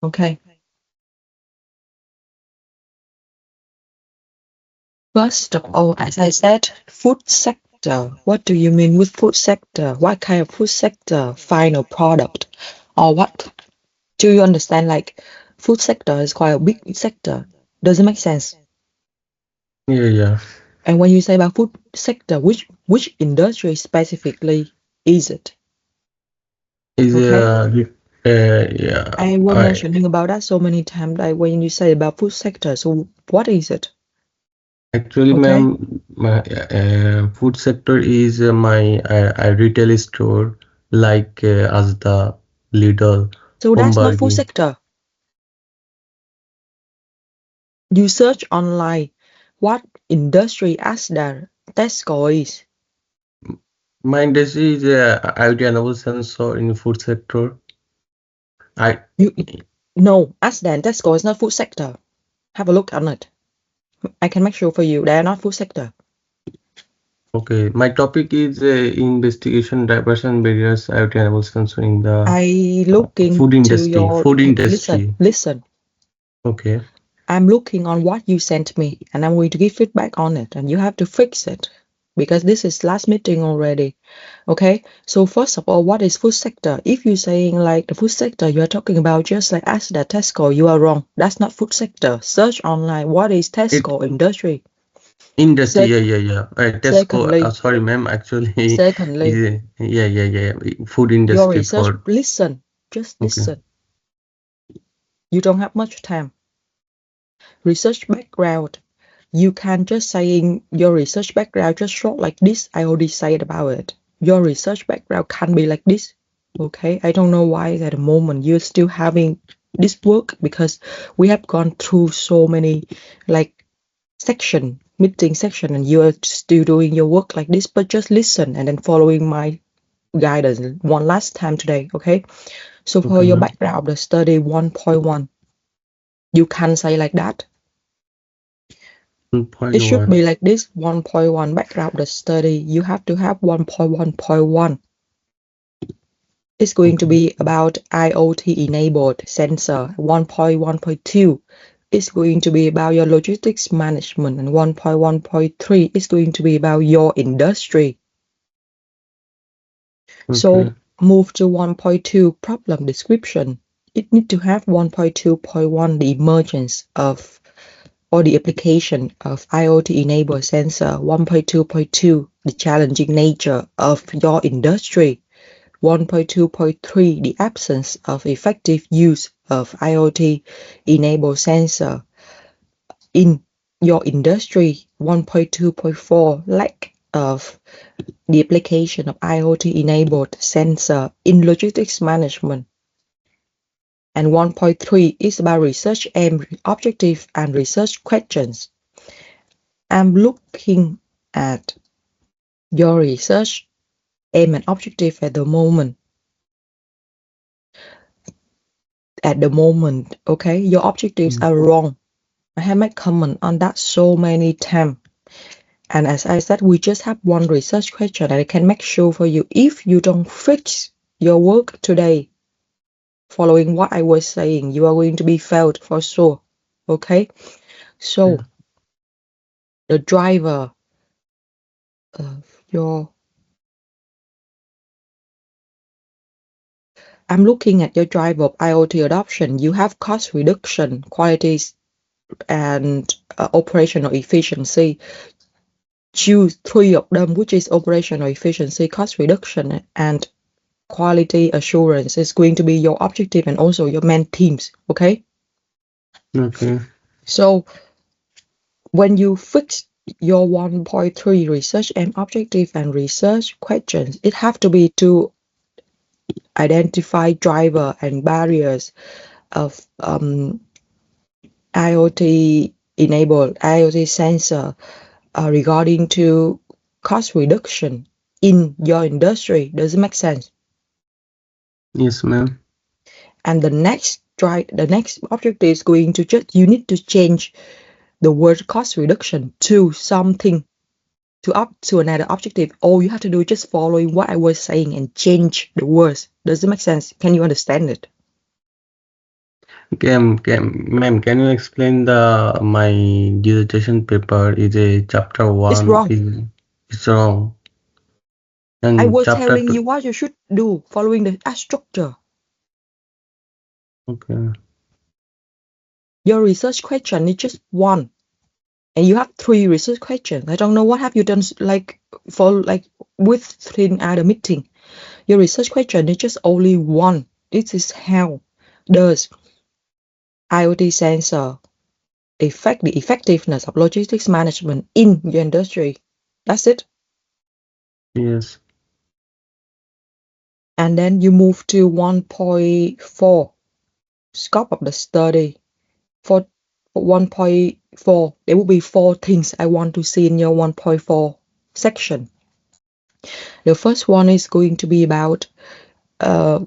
Okay. First of all, as I said, food sector. What do you mean with food sector? What kind of food sector? Final product, or what? Do you understand? Like, food sector is quite a big sector. Does it make sense? Yeah. And when you say about food sector, which industry specifically is it? Is Okay. yeah. I was I mentioning about that so many times. Like when you say about food sector, so what is it? actually, Okay. ma'am, my food sector is my retail store like Asda, Lidl, So that's not food Hamburg. sector. You search online what industry Asda, Tesco is. My industry is IoT enabled sensor in food sector. I You no, Asda and Tesco is not food sector. Have a look on it. I can make sure for you. They are not food sector. okay. My topic is investigation, diversion barriers, IoT enabled sensor in the I looking food to industry. your Food listen, industry. listen. Okay. I'm looking on what you sent me and I'm going to give feedback on it and you have to fix it because this is last meeting already. Okay, so first of all, what is food sector? If you're saying like the food sector, you are talking about just like Asda, Tesco, you are wrong. That's not food sector. Search online what is It Tesco industry. industry. Sec- Yeah. Tesco. secondly, Sorry, ma'am. Actually, secondly, yeah. Food your industry research. for Listen, just okay. listen. You don't have much time. Research background. You can just saying your research background just short like this. I already said about it. Your research background can be like this. Okay, I don't know why at the moment you're still having this work because we have gone through so many like meeting section, and you are still doing your work like this. But just listen and then following my guidance one last time today. Okay, so for Okay, your ma'am. background, the study 1.1, you can say like that. It should 1.1. be like this 1.1 background the study. You have to have 1.1.1. It's going to Okay. be about IoT enabled sensor. 1.1.2 is going to be about your logistics management, and 1.1.3 is going to be about your industry. So Okay. move to 1.2 problem description. It need to have 1.2.1 the emergence of or the application of IoT-enabled sensor. 1.2.2 the challenging nature of your industry. 1.2.3 the absence of effective use of IoT-enabled sensor in your industry. 1.2.4 lack of the application of IoT-enabled sensor in logistics management. And 1.3 is about research aim, objective, and research questions. I'm looking at your research aim and objective at the moment. Okay? Your objectives Mm. are wrong. I have made comment on that so many times. And as I said, we just have one research question and I can make sure for you. If you don't fix your work today, following what I was saying, you are going to be failed for sure. Okay? So Yeah. the driver of your I'm looking at your driver of IoT adoption. You have cost reduction, quality and operational efficiency. Choose three of them, which is operational efficiency, cost reduction, and quality assurance is going to be your objective and also your main themes. Okay, Okay. so when you fix your 1.3 research and objective and research questions, it have to be to identify driver and barriers of IoT enabled IoT sensor regarding to cost reduction in your industry. Does it make sense? Yes, ma'am. And the next objective is going to just you need to change the word cost reduction to something to up to another objective. All you have to do is just following what I was saying and change the words. Does it make sense? Can you understand it? Ma'am, can you explain my dissertation paper is a chapter It's 1 wrong. is wrong. And I was chapter telling 2. you what you should do following the structure. Okay. Your research question is just one, and you have 3 research questions. I don't know what have you done within the meeting. Your research question is just only one. This is how does IoT sensor affect the effectiveness of logistics management in your industry. That's it. Yes. And then you move to 1.4 scope of the study. For 1.4, there will be 4 things I want to see in your 1.4 section. The first one is going to be about your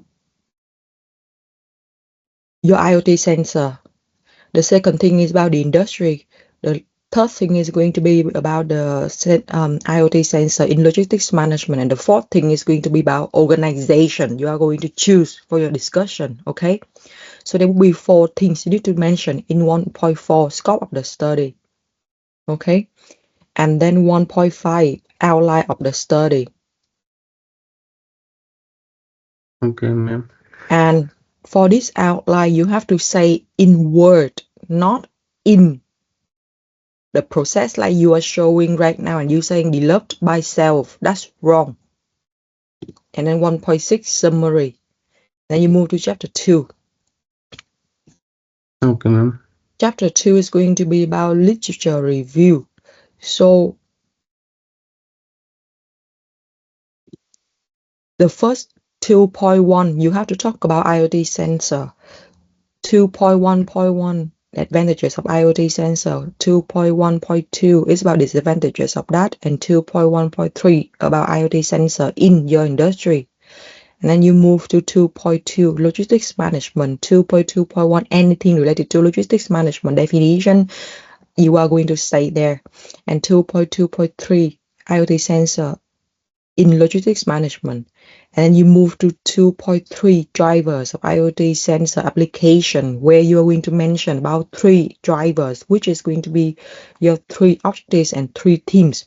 IoT sensor. The second thing is about the industry. The third thing is going to be about the IoT sensor in logistics management. And the fourth thing is going to be about organization. You are going to choose for your discussion, okay? So there will be 4 things you need to mention in 1.4 scope of the study, okay? And then 1.5 outline of the study. Okay, ma'am. And for this outline, you have to say in word, not in the process like you are showing right now and you saying developed by self. That's wrong. And then 1.6 summary. Then you move to chapter 2. Okay, ma'am. Chapter 2 is going to be about literature review. So the first 2.1, you have to talk about IoT sensor. 2.1.1, advantages of IoT sensor. 2.1.2 is about disadvantages of that. And 2.1.3 about IoT sensor in your industry. And then you move to 2.2, logistics management. 2.2.1, anything related to logistics management definition, you are going to say there. And 2.2.3, IoT sensor in logistics management. And then you move to 2.3, drivers of IoT sensor application, where you are going to mention about 3 drivers, which is going to be your 3 objectives and 3 themes.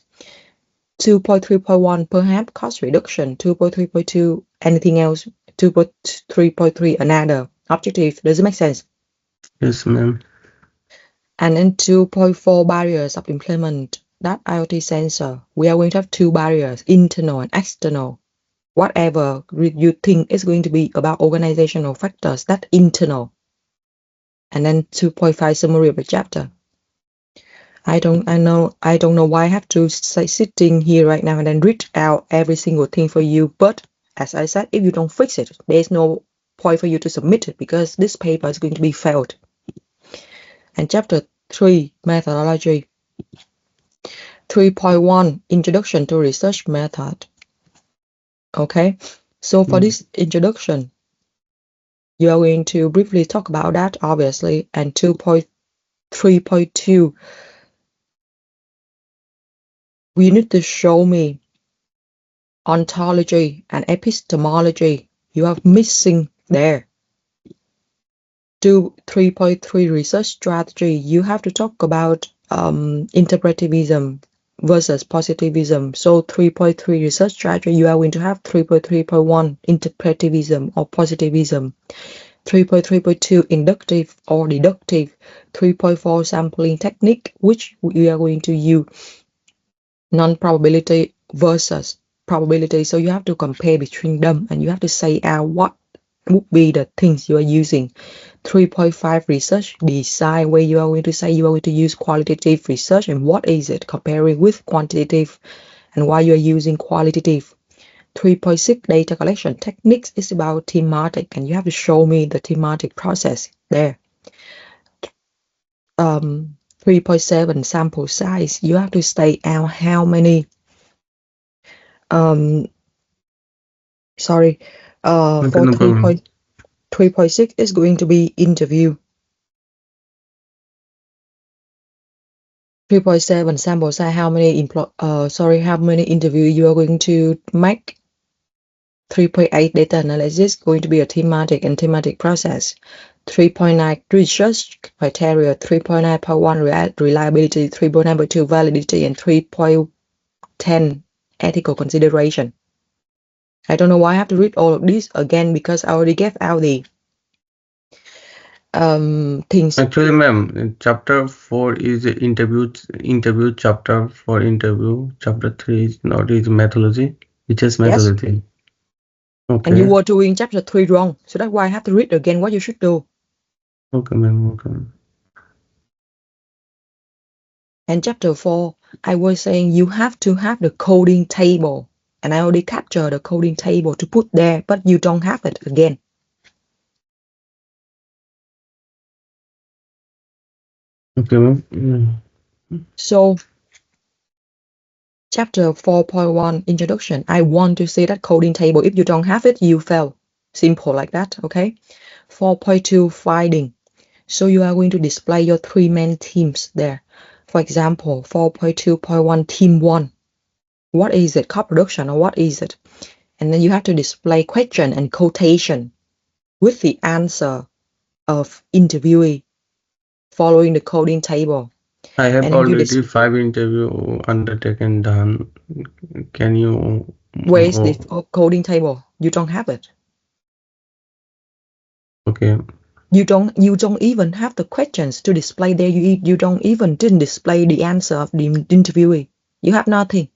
2.3.1, perhaps cost reduction. 2.3.2, anything else. 2.3.3, another objective. Does it make sense? Yes, ma'am. And then 2.4, barriers of implement that IoT sensor. We are going to have 2 barriers, internal and external. Whatever you think is going to be about organizational factors, that internal. And then 2.5, summary of the chapter. I don't know why I have to say sitting here right now and then read out every single thing for you. But as I said, if you don't fix it, there's no point for you to submit it because this paper is going to be failed. And chapter 3, methodology. 3.1, introduction to research method. Okay, so for this introduction, you are going to briefly talk about that, obviously. And 2.3.2, we need to show me ontology and epistemology. You are missing there. 3.3, research strategy. You have to talk about interpretivism versus positivism. So 3.3, research strategy, you are going to have 3.3.1, interpretivism or positivism. 3.3.2, inductive or deductive. 3.4, sampling technique, which we are going to use non-probability versus probability. So you have to compare between them and you have to say what would be the things you are using. 3.5, research design, where you are going to say you are going to use qualitative research and what is it comparing with quantitative and why you are using qualitative. 3.6, data collection techniques is about thematic and you have to show me the thematic process there. 3.7, sample size. You have to state out how many for 3.6 is going to be interview. 3.7, sample size, how many interview you are going to make. 3.8, data analysis, going to be a thematic and thematic process. 3.9 research criteria, 3.9.1 reliability, 3.9.2 validity, and 3.10 ethical consideration. I don't know why I have to read all of this again because I already gave out the things. Actually, ma'am, chapter 4 is interview chapter for interview. Chapter 3 is not is methodology. It's just methodology. Yes. Okay. And you were doing chapter 3 wrong, so that's why I have to read again what you should do. Okay, ma'am. Okay. And chapter 4, I was saying you have to have the coding table. And I already captured the coding table to put there, but you don't have it again. Okay, ma'am. So, chapter 4.1, introduction. I want to see that coding table. If you don't have it, you fail. Simple like that, okay? 4.2, finding. So you are going to display your 3 main teams there. For example, 4.2.1, team 1. What is it? Co-production or what is it? And then you have to display question and quotation with the answer of interviewee following the coding table. I have already 5 interview undertaken done. Can you? Where is the coding table? You don't have it. Okay. You don't even have the questions to display there. You didn't display the answer of the interviewee. You have nothing.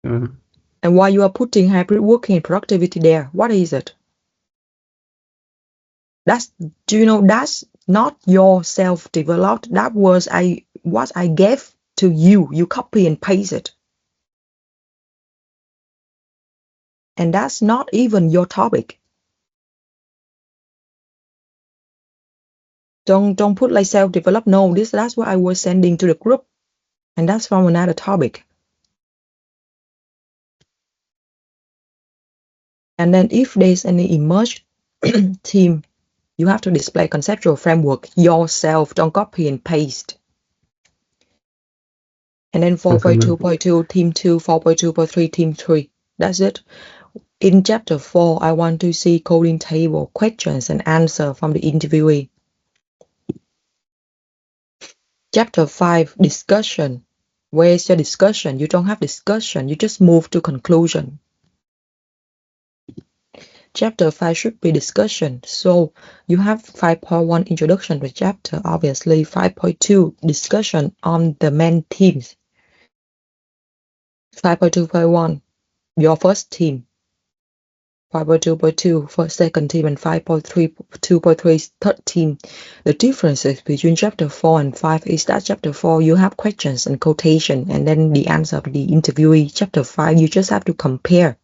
And why you are putting hybrid working and productivity there? What is it? That's not your self-developed. That was what I gave to you. You copy and paste it. And that's not even your topic. Don't put like self-developed. No, that's what I was sending to the group. And that's from another topic. And then if there's any emerged team, you have to display conceptual framework yourself. Don't copy and paste. And then 4.2.2, team 2, 4.2.3, team 3. That's it. In chapter 4, I want to see coding table, questions and answer from the interviewee. Chapter 5, discussion. Where's your discussion? You don't have discussion. You just move to conclusion. Chapter 5 should be discussion. So you have 5.1 introduction to chapter, obviously. 5.2 discussion on the main themes. 5.2.1 your first team. 5.2.2 for second team and 5.3.2.3 third team. The differences between chapter 4 and 5 is that chapter 4 you have questions and quotation and then the answer of the interviewee. Chapter 5 you just have to compare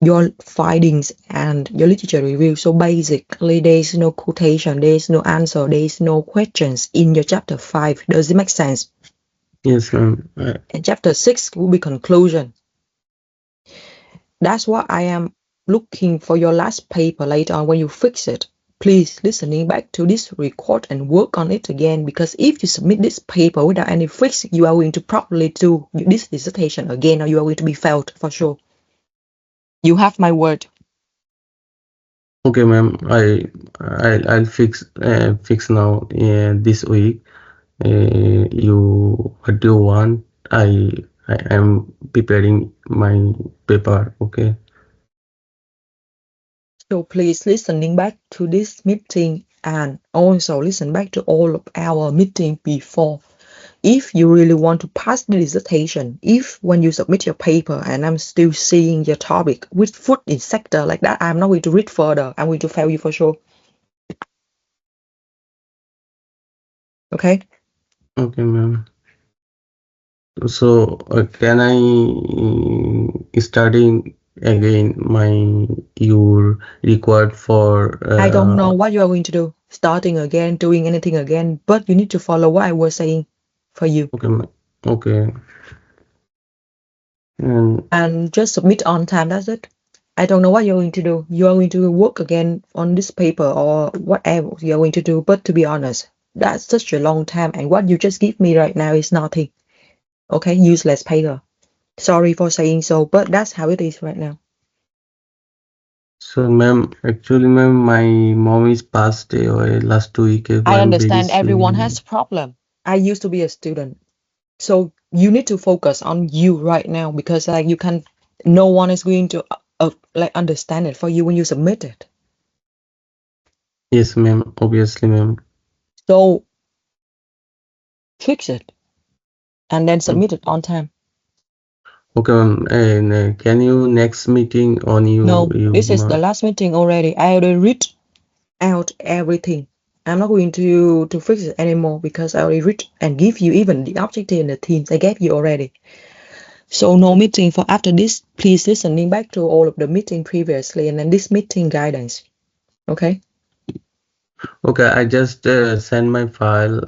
your findings and your literature review. So basically there is no quotation, there is no answer, there is no questions in your chapter 5. Does it make sense? Yes, ma'am. And chapter 6 will be conclusion. That's what I am looking for your last paper later on when you fix it. Please listening back to this record and work on it again, because if you submit this paper without any fix, you are going to probably do this dissertation again or you are going to be failed for sure. You have my word. Okay, ma'am. I'll fix now this week. What do you want? I am preparing my paper. Okay. So please listening back to this meeting and also listen back to all of our meeting before. If you really want to pass the dissertation, if when you submit your paper and I'm still seeing your topic with food in sector like that, I'm not going to read further. I'm going to fail you for sure. Okay? Okay, ma'am. So can I studying again your required for I don't know what you are going to do, starting again, doing anything again, but you need to follow what I was saying for you. Okay. And just submit on time, that's it. I don't know what you're going to do. You are going to work again on this paper or whatever you're going to do, but to be honest, that's such a long time and what you just give me right now is nothing. Okay, useless paper. Sorry for saying so, but that's how it is right now. So, ma'am, actually, ma'am, my mom is passed away last 2 weeks ago. I I'm very understand everyone sorry. has problem. I used to be a student. So you need to focus on you right now because like you can, no one is going to like understand it for you when you submit it. Yes, ma'am. Obviously, ma'am. So fix it and then Mm. submit it on time. Okay, ma'am. And can you next meeting on No, this is the my last meeting already. I already read out everything. I'm not going to fix it anymore because I already read and give you even the objective and the themes I gave you already. So no meeting for after this. Please listening back to all of the meeting previously and then this meeting guidance. Okay. Okay, I just send my file.